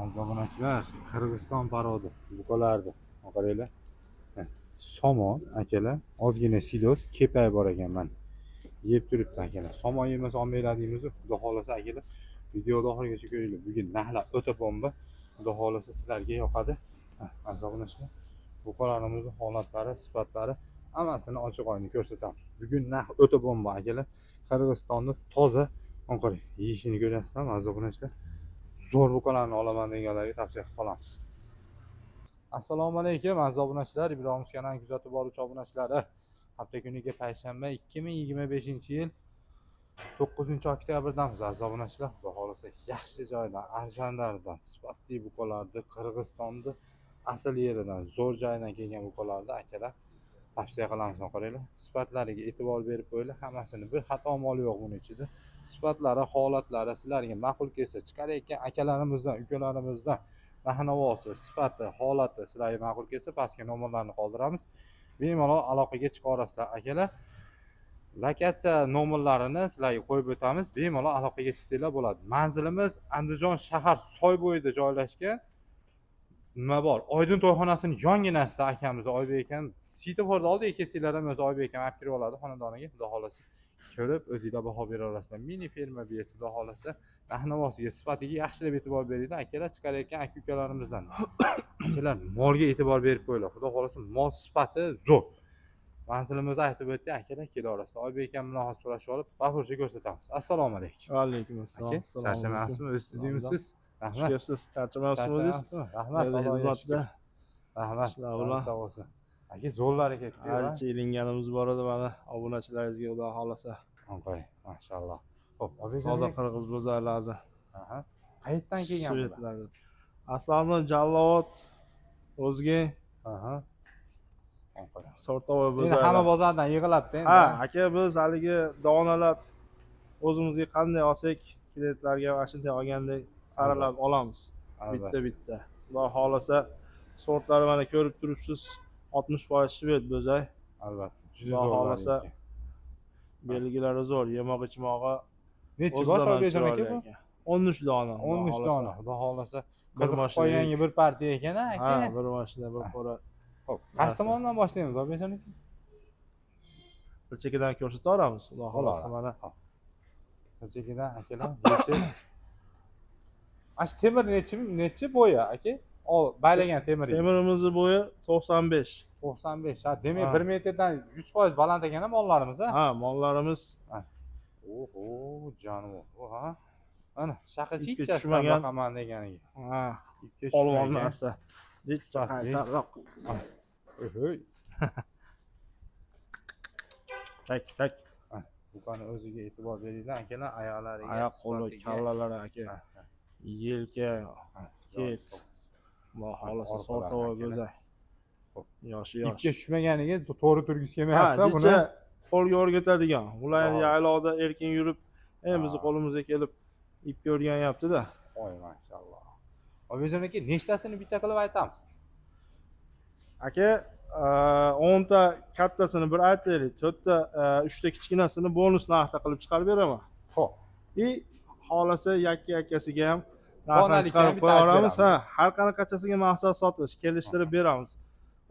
Azobonachilar, Qirg'iziston parodi buqalardi. Qaranglar. Somon akalar, ozgina silos, kepay bor ekan mana. Yeb turibdi akalar. Somon yemasa olmaylar deymiz. Xudo xolasa akalar, videoni oxirigacha ko'ringlar. Bugun narxlar o'ta bomba. Xudo xolasa sizlarga yoqadi. Azobonachilar, buqalarimizning holatlari, sifatlari hammasini ochiq oyni ko'rsatamiz. Bugun narx o'ta bomba akalar. Qirg'izistonda toza, qarang, yeyishini ko'rasizlar azobonachilar. Zo'r buqalarni olaman deganlarga tavsiya qilib qolamiz. Assalomu alaykum aziz obunachilar, Ibrohim kanalini kuzatib boruvchi obunachilari. Hafta kuniga payshanba 2025-yil 9-oktyabrdan aziz obunachilar. Xudo xolasa yaxshi joydan, arzonlardan, sifatli buqalarni, Qirg'izistonda asl yeridan, zo'r joydan kelgan buqalarni akalar tavsiya qilamiz. Qaranglar, sifatlariga e'tibor berib qo'yinglar. Hammasini bir xato mol yo'q buning ichida. Sifatlari, holatlari sizlarga ma'qul kelsa, chiqarayotgan akalarimizdan, ukalarimizdan narx-navosi, sifati, holati sizlarga ma'qul kelsa, pastga nomerlarni qoldiramiz. Bemalol aloqaga chiqa olasizlar akalar. Lokatsiya nomerlarini sizlarga qo'yib o'tamiz. Bemalol aloqaga chiqsanglar bo'ladi. Manzilimiz Andijon shahar soy bo'yida joylashgan. Nima bor? Oydin to'yxonasining yonginasida akamiz Oybek ekan. Svetoforda oldiga kelsanglar ham o'zi Oybek ham olib kirib oladi xonadoniga. Xudo xolasa ko'rib o'zingizlar baho bera olasizlar. Mini ferma bet, xudo xolasa narx-navosiga, sifatiga yaxshilab e'tibor beringlar. Akalar chiqarayotgan aka-ukalarimizdan. Akalar molga e'tibor berib qo'yinglar. Xudo xolasa mol sifati zo'r. Manzilimizni aytib o'tdik, akalar kela olasizlar. Oybek akam bilan hozir so'rashib olib, bahorcha ko'rsatamiz. Assalomu alaykum. Va alaykum assalom. Charchamasizmi? O'zingizmisiz? Rahmat. Siz charchamasmisiz? Rahmat. Xizmatda. Rahmat. Sog' bo'lsin. Aka zo'rlar ekan. Ancha ilinganimiz bor edi mana obunachilaringizga xudo xolasa. Qo'y, mashalloh. Xo'p, Toza qirg'iz bo'zaylardi. Aha. Qayerdan kelgan bular? Aslida Jallovot o'zga. Aha. Sortovoy bo'zaylar. Endi hamma bozordan yig'iladi endi. Ha, aka biz haligi donalab o'zimizga qanday olsak, klientlarga mana shunday olgandek saralab olamiz. Bitta. Xudo xolasa sortlari mana ko'rib turibsiz. 60% shved bo'zay. Albatta. Juda xohlasa belgilari zo'r, yemoq ichmog'i. Nechi bosh Oybekjon aka bu? 13 dona. 13 dona. Xudo xohlasa qiziq qo'ygangi bir partiya ekan aka. Ha, bir mashina, bir qora. Xo'p, qaysi tomondan boshlaymiz Oybekjon aka? Bir chekkadan ko'rsata olamiz, xudo xolasa mana. Bir chekkadan akalar, nechi? Ash temir nechi bo'yi aka? O, baylagan temir. Temirimizni bo'yi 95. 95. Ha, demak 1 metrdan 100% baland ekan mollarimiz, ha? Ha, mollarimiz. Oho, jonim. Oha. Ana, shaqichi ichchasidan boqaman deganiga. Ha, polvon narsa. Necha qaysarroq. Ohoy. Tak. Buqani o'ziga e'tibor beringlar, akalar, oyoqlariga, oyoq qo'li, kallalari aka. Yelka, ket. Xudo xolasa sortovoy go'zay. Yoshi. Ipga tushmaganiga to'g'ri turgisi kelmayapti buni. Necha qo'lga o'rgatadigan. Ular yaylovda erkin yurib, bizni qo'limizga kelib ipga o'rganyapti-da. Voy, mashalloh. Oybekjon aka, nechtasini bitta qilib aytamiz? Aka, 10 ta kattasini bir aytaylik, 4 ta, 3 ta kichkinasini bonus narxda qilib chiqarib beraman. Xo'p. Xolasa yakka-yakkasiga ham narxni chiqarib qo'yamiz. Ha, har qanaqachasiga maqsad sotish, kelishtirib beramiz.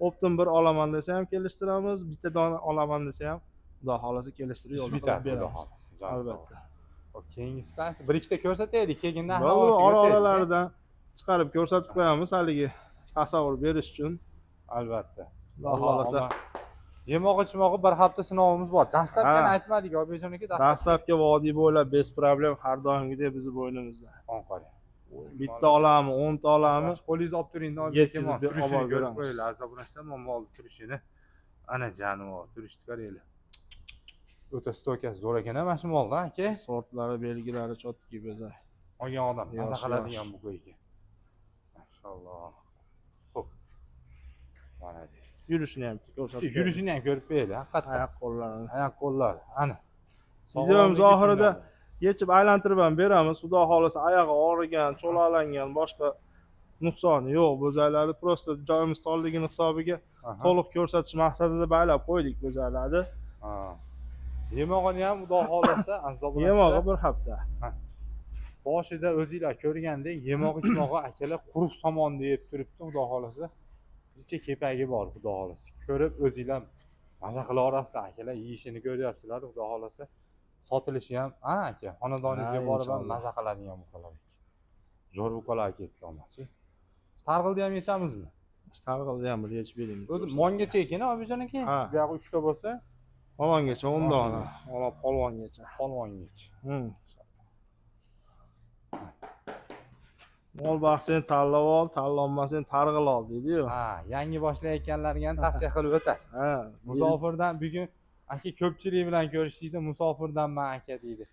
Optim bir olaman desa ham kelishtiramiz, bitta dona olaman desa ham xudo xolasa kelishtirib yo'lga beramiz. Albatta. Xo'p, keyingisi qaysi? Bir ikkita ko'rsataylik, keyin narxni oralaridan chiqarib ko'rsatib qo'yamiz haligi tasavvur berish uchun. Albatta. Xudo xolasa. Yemoq-ichmog'i bir hafta sinovimiz bor. Dastlabkini aytmadik Oybekjon aka, dastlabki vodiy bo'ylab bez problem har doimgidek bizni bo'ynimizda. Qarang. Bitta olami, 10 ta olami. Qo'lingiz olib turing, Oybekjon. Turishini ko'rib qo'yinglar, azoblanishdan mol turishini. Ana janim, turishni qaranglar. O'ta stoykasi zo'r ekan, mana shu molda, aka. Sortlari, belgilari chotki bo'zay. Olgan odam maza qiladigan bu qo'yga. Mashalloh. Xo'p. Mana Yurishini ham ko'rsatib. Yurishini ham ko'rib qo'yaylik, haqiqatdan. Oyoq qo'llar. Ana. Videomiz oxirida yechib aylantirib ham beramiz. Xudo xolasa oyog'i og'rigan, cho'loqlangan, boshqa nuqsoni yo'q bo'zaylarni. Prosta joyimiz torligini hisobiga to'liq ko'rsatish maqsadida baylab qo'ydik bo'zaylarni. Yemog'ini ham xudo xolasa azoblanishda. Yemog'i bir hafta. boshida o'zinglar ko'rgandek yemoq ichmog'i akalar quruq somonni yeb turibdi, xudo xolasa. Ichi kepagi bor, xudo xolasa. Ko'rib o'zinglar maza qila olasizlar akalar, yeyishini ko'ryapsizlar, xudo xolasa. Sotilishi ham, aka, xonadoningizga borib ham maza qiladigan buqalar. Zo'r buqalar ketdi omachi. Targ'ilni ham yechamizmi? Targ'ilni ham bir yechib bering. O'zi mongacha ekan, obijon aka. Bu yoqqa 3 ta bo'lsa, polvongacha 10 dona. Mana polvongacha. polvongacha. Mol baxsini tanlab ol, tanlolmasang targ'il ol deydi-yu. Yangi boshlayotganlarga ham tavsiya qilib o'tasiz. Musofirdan bugun aka ko'pchilik bilan ko'rishdikda, musofirdanman aka deydi.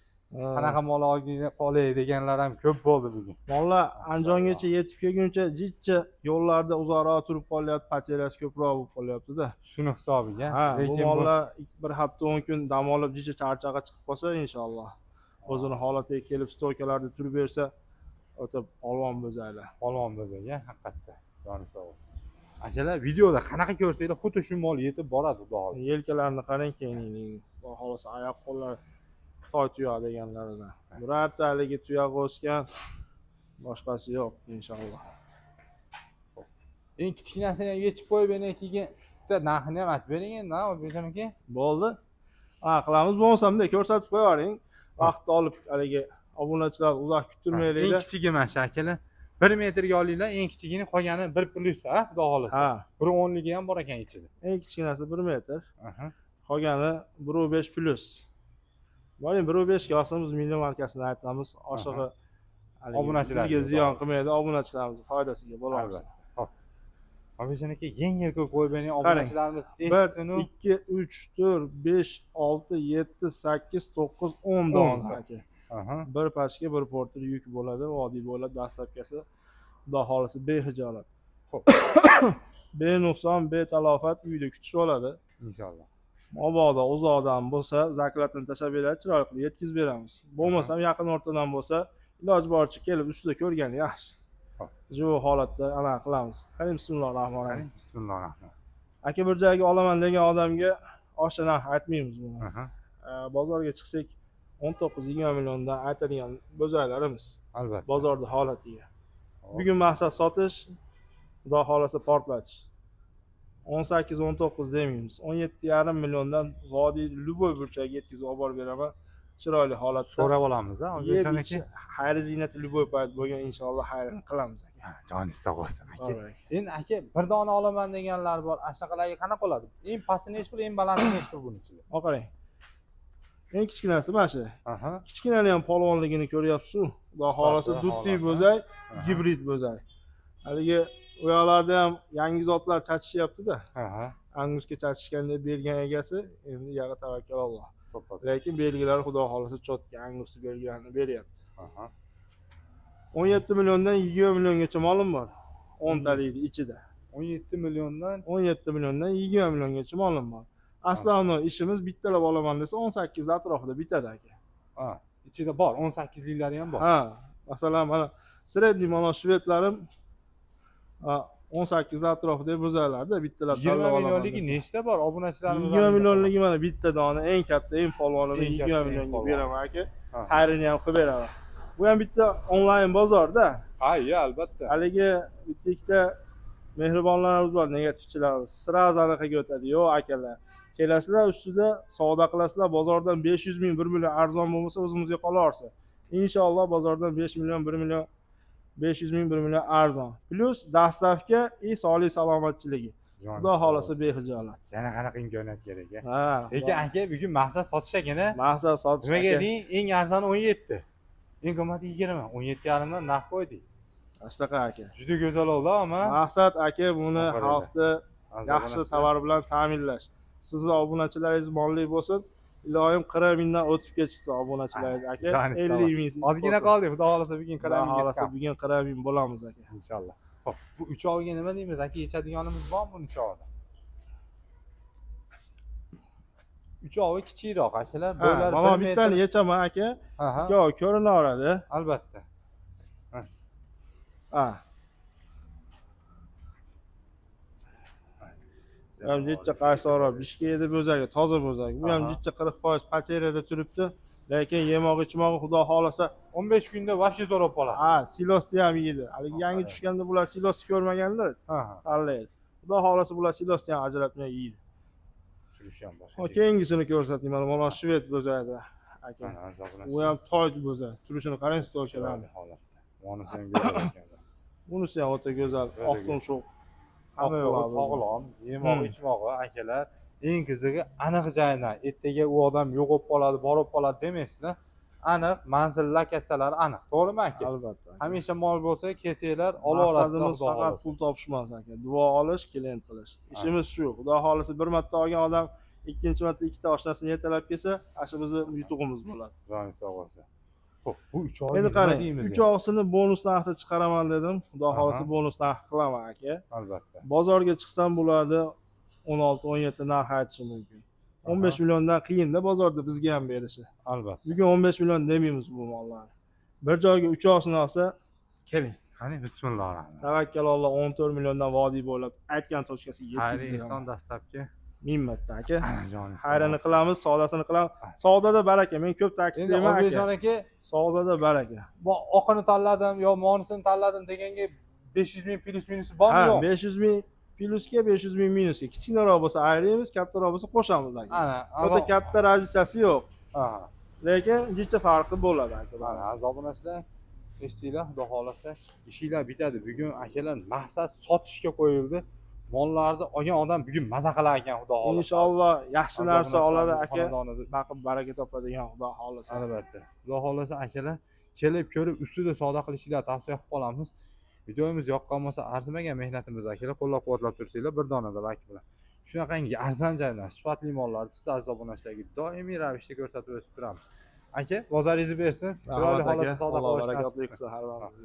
Qanaqa mol olginglar qolay deganlar ham ko'p bo'ldi bugun. Mollar Andijongacha yetib kelguncha jichcha yo'llarda uzoqroq turib qolyapti, pacherasi ko'proq bo'lib qolyapti-da. Shuni hisobiga. Lekin bu mollar bir hafta 10 kun dam olib jichcha charchaga chiqib qolsa inshaalloh o'zini holatiga kelib stokalarda turib bersa, o'ta polvon bo'zaylar. Polvon bo'zaga haqiqatda. Joni sog' bo'lsin. Akalar videoda qanaqa ko'rsanglar, xuddi shu mol yetib boradi, xudo xolasa. Yelkalarini qarang, kengligini. Xudo xolasa oyoq qo'llar toy tuyoq deganlaridan. Birorta haligi tuyoq o'sgan, boshqasi yo'q inshaalloh. Eng kichkinasini ham yechib qo'yib, keyin bitta narxini ham aytib bering endi, o'zbekjon aka. Bo'ldi. Qilamiz bo'lmasa-da ko'rsatib qo'yaring. Vaqt olib haligi obunachilar uzoq kuttirmaylik. Eng kichigi mana shu akalar. 1 metrga olinglar, eng kichigini qolgani 1+, xudo xolasa. 1.10ligi ham bor ekan ichida. Eng kichkinasi 1 metr. Qolgani 1.5 plus. Bo'ling 1.5 ga olsangiz million markasini aytamiz. Oshig'i obunachilarga ziyon qilmaydi, obunachilarimiz foydasiga bo'ladi. Xo'p. Obunachilar aka yengil ko'p qo'yib bering, obunachilarimiz eshitsin. 1 2 3 4 5 6 7 8 9 10 dona aka. Bir pashka bir portli yuk bo'ladi, vodiy bo'ladi, dastlabkasi xudo xolasa behijolat. Xo'p. Benuqson, betalofat uyda kutish oladi. Inshaalloh. Mabodo uzoqdan bo'lsa, zaklatini tashlab beradi, chiroyli qilib yetkazib beramiz. Bo'lmasa ham yaqin o'rtadan bo'lsa, iloji boricha kelib ustida ko'rgani yaxshi. Shu holatda ana qilamiz. Qani bismillahirrohmanirrohim. Bismillahirrohmanirrohim. Aka bir joyga olaman degan odamga oshna narx aytmaymiz buni. Bozorga chiqsak 19-20 milliondan aytadigan bo'zaylarimiz. Albatta. Bozorda holatiga. Bugun maqsad sotish, xudo xolasa portlatish. 18-19 demaymiz. 17,5 milliondan vodiy luboy burchaga yetkazib olib borib beraman. Chiroyli holatda. So'rab olamiz, o'zbekjon aka. Xayr ziynati luboy payt bo'lgan, inshaalloh xayrini qilamiz aka. Joningiz sog' bo'lsin aka. Endi aka bir dona olaman deganlar bor. Ashnaqalarga qanaqa bo'ladi? Eng pastini nechi pul, eng balandini nechi pul buning ichida? Qarang. Eng kichkinasi mana shu. Kichkinani ham polvonligini ko'ryapsiz-ku. Xudo xolasa dudli bo'zay, gibrid bo'zay. Haligi u yoqlarda ham yangi zotlar chachishyapti-da. Angusga chachishganda bergan egasi, endi yaga tavakkal Alloh. Lekin belgilari xudo xolasa cho'tka angusni belgilarini beryapti. 17 milliondan 20 milliongacha molim bor. 10 talikni ichida. 17 milliondan 20 milliongacha molim bor. Aslida ishimiz bittalab olaman desa 18 atrofida bitadi aka. Ichida bor, 18liklari ham bor. Masalan, mana sredniy mana shvedlarim 18 atrofida bo'zaylarda bittalab 20 millionligi nechta bor obunachilarimiz? 20 millionligi mana bitta dona, eng katta, eng polvonini 20 millionga beraman aka. Xayrini ham qilib beraman. Bu ham bitta onlayn bozorda. Albatta. Haligi bitta ikkita mehribonlarimiz bor, negativchilarimiz. Sraz anaqaga o'tadi. Yo'q akalar. Kelasizlar ustida savdo qilasizlar, bozordan 500 ming 1 million arzon bo'lmasa o'zimizga qolarsa. Inshaalloh bozordan 5 million 1 million 500 ming 1 million arzon. Plus dastavka sog'lik salomatchiligi. Xudo xolasa behijolat. Yana qanaqa imkoniyat kerak a? Lekin aka bugun maqsad sotish ekan a? Maqsad sotish. Nimaga deng? Eng arzoni 17. Eng qommati 20. 17,5 dan narx qo'ydik. Astaqa aka. Juda go'zal oldi, ammo maqsad aka buni xalqni yaxshi tovar bilan ta'minlash. Sizning obunachilaringiz molli bo'lsin. Iloyim 40 mingdan o'tib ketishsa obunachilaringiz aka. 50 ming. Ozgina qoldi, xudo xolasa bugun 40 mingga chiqamiz. Bugun 40 ming bo'lamiz aka. Inshaalloh. Xo'p, bu uchog'iga nima deymiz aka? Yechadiganimiz bormi bu uchog'ida? Uchog'i kichikroq akalar, bo'ylari 1 metr. Mana bittani yechaman aka. Ikkovi ko'rinaveradi. Albatta. Bu ham jichcha qaysoroq, bishkek edi bo'zagi, toza bo'zagi. Bu ham jichcha 40% pacheriyada turibdi. Lekin yemog'i ichmog'i xudo xolasa 15 kunda вообще zo'rab qoladi. ha silosni ham yeydi. Haligi yangi tushganda bular silosni ko'rmaganlar Ha, tanlaydi. Xudo xolasa bular silosni ham ajratmay yeydi. turishi ham boshqa. Hop keyingisini ko'rsatayım. Mana shved bo'zaydi. Aka. Mana azoblanasiz. U ham toj bo'zay. Turishini qarang stolkalarni. Chiroyli holatda. Monisi ham go'zal ekan. Bunisi ham o'ta go'zal. Oq tumshuq. Hamma yo'g'i sog'lom, yemog'i ichmog'i akalar. Eng qizig'i aniq joydan ertaga u odam yo'qolib qoladi, borib qoladi demaysizlar. Aniq manzil lokatsiyalari aniq, to'g'rimi aka? Albatta. Hamisha mol bo'lsa, kelsanglar, olasizlar. Maqsadimiz faqat pul topish emas aka. Duo olish, klient qilish. Ishimiz shu. Xudo xolasa bir marta olgan odam ikkinchi marta ikkita oshnasini yetalab kelsa, ana shu bizning yutug'imiz bo'ladi. Joningiz sog' bo'lsin. Xo'p, bu 3 oy Endi nima qarang, deymiz? 3 og'sini bonus narxda chiqaraman dedim. Xudo xolasa bonus narx qilaman aka. Albatta. Bozorga chiqsam bo'ladi 16-17 narx aytishim mumkin. 15 milliondan qiyinda bozorda bizga ham berishi. Albatta. Bugun 15 million demaymiz bu mollarni. Bir joyga 3 og'sini olsa, keling. Qani bismillahirrohmanirrohim. Tavakkalolloh 14 milliondan vodiy bo'ylab aytgan tochkasiga Xayri yetkazib inson dastlabki ming marta aka. joningiz. Xayrini qilamiz, savdosini qilamiz. Savdoda baraka. Men ko'p Endi ta'kidlayman Obidjon aka. aka, Savdoda baraka. oqini tanladim yo monisini tanladim deganga 500 ming plus minusi bormi Ha, yo'q? 500 ming plyusga 500 ming minusga. Kichikroq bo'lsa ayiramiz, kattaroq bo'lsa qo'shamiz aka. Ana, O'ta katta raziyasi yo'q. Aha. Lekin jicha farqi bo'ladi aka. Mana azoblanasizlar. Eshitdinglar, xudo xolasa ishinglar bitadi. Bugun akalar maqsad sotishga qo'yildi. Mollarni olgan odam bugun maza qilar ekan, xudo xolasa. Inshaalloh yaxshi narsa oladi aka. xonadonida. Baqib baraka topadigan xudo xolasa. Albatta. Xudo xolasa akalar kelib ko'rib ustida savdo qilishinglar tavsiya qilib qolamiz. Videomiz yoqqan bo'lsa, arzimagan mehnatimiz akalar qo'llab-quvvatlab tursanglar bir donada like bilan. Shunaqangi arzon joydan sifatli mollarni siz aziz obunachilarga doimiy ravishda ko'rsatib o'tib turamiz. Aka, bozoringizni bersin. Chiroyli holatda savdo Alloh qilish barakotli nasib qilsin har vaqt.